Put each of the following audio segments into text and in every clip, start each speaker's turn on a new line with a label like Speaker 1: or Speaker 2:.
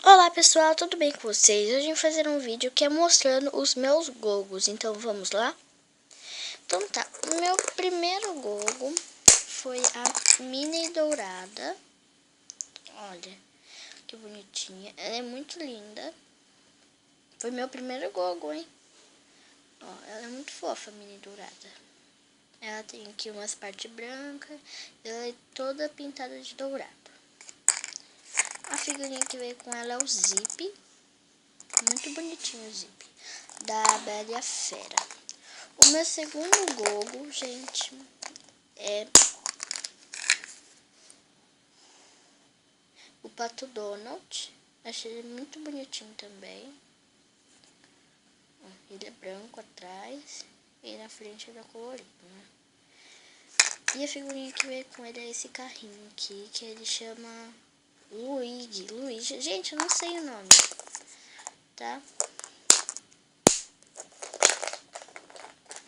Speaker 1: Olá pessoal, tudo bem com vocês? Hoje eu vou fazer um vídeo que é mostrando os meus gogos, então vamos lá? Então tá, o meu primeiro gogo foi a mini dourada. Olha, que bonitinha, ela é muito linda. Foi meu primeiro gogo, hein? Ó, ela é muito fofa, a mini dourada. Ela tem aqui umas partes brancas, ela é toda pintada de dourado. A figurinha que veio com ela é o Zip. Muito bonitinho o Zip, da Bela e a Fera. O meu segundo gogo, gente, é o Pato Donald. Achei ele muito bonitinho também. Ele é branco atrás e na frente ele é colorido, né? E a figurinha que veio com ele é esse carrinho aqui, que ele chama Luigi. Gente, eu não sei o nome, tá?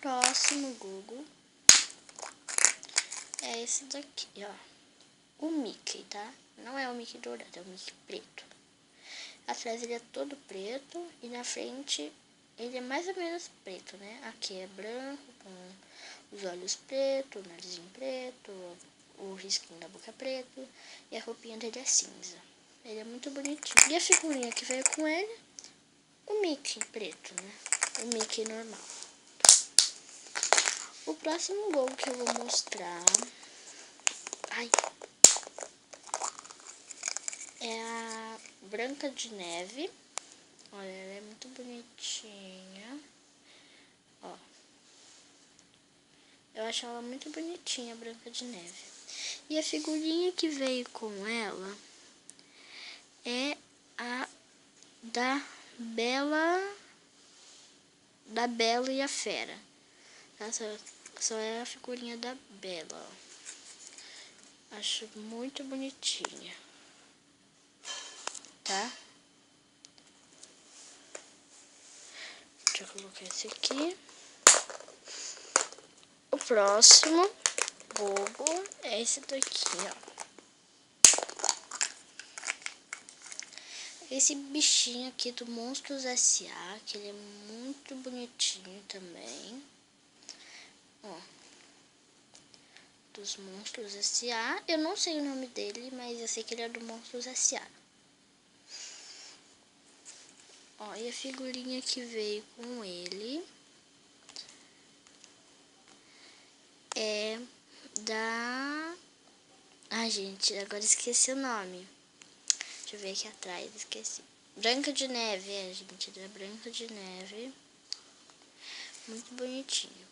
Speaker 1: Próximo gogo é esse daqui, ó. O Mickey, tá? Não é o Mickey dourado, é o Mickey preto. Atrás ele é todo preto e na frente ele é mais ou menos preto, né? Aqui é branco, com os olhos pretos, o narizinho preto, o risquinho da boca preto e a roupinha dele é cinza. Ele é muito bonitinho. E a figurinha que veio com ele, o Mickey preto, né? O Mickey normal. O próximo gol que eu vou mostrar... é a Branca de Neve. Olha, ela é muito bonitinha. Ó. Eu acho ela muito bonitinha, a Branca de Neve. E a figurinha que veio com ela é a da Bela e a Fera. Essa só é a figurinha da Bela, ó. Acho muito bonitinha, tá? Deixa eu colocar esse aqui. O próximo gogo é esse daqui, ó. Esse bichinho aqui do Monstros S.A., que ele é muito bonitinho também. Ó. Dos Monstros S.A. Eu não sei o nome dele, mas eu sei que ele é do Monstros S.A. Ó, e a figurinha que veio com ele é da... Ai, gente, agora esqueci o nome. Deixa eu ver aqui atrás, esqueci. Branca de Neve, gente, da Branca de Neve. Muito bonitinho.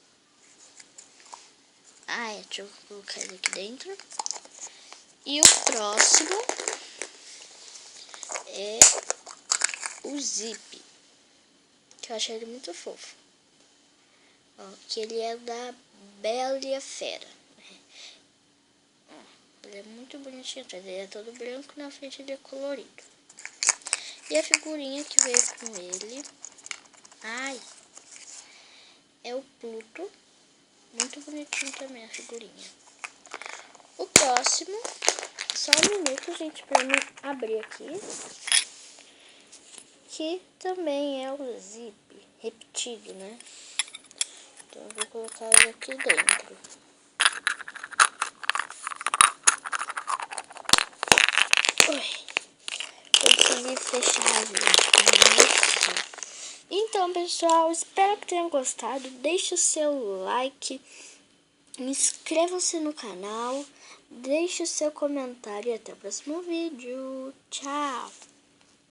Speaker 1: Deixa eu colocar ele aqui dentro. E o próximo é o Zip, que eu achei ele muito fofo. Ó, que ele é da Bela e a Fera. Ó, ele é muito bonitinho atrás, ele é todo branco, na frente ele é colorido. E a figurinha que veio com ele, é o Pluto. Muito bonitinho também a figurinha. O próximo, só um minuto, gente, pra me abrir aqui. Que também é o Zip repetido, né? Então eu vou colocar ele aqui dentro. Consegui fechar ele. Então, pessoal, espero que tenham gostado. Deixe o seu like, inscreva-se no canal, deixe o seu comentário e até o próximo vídeo. Tchau!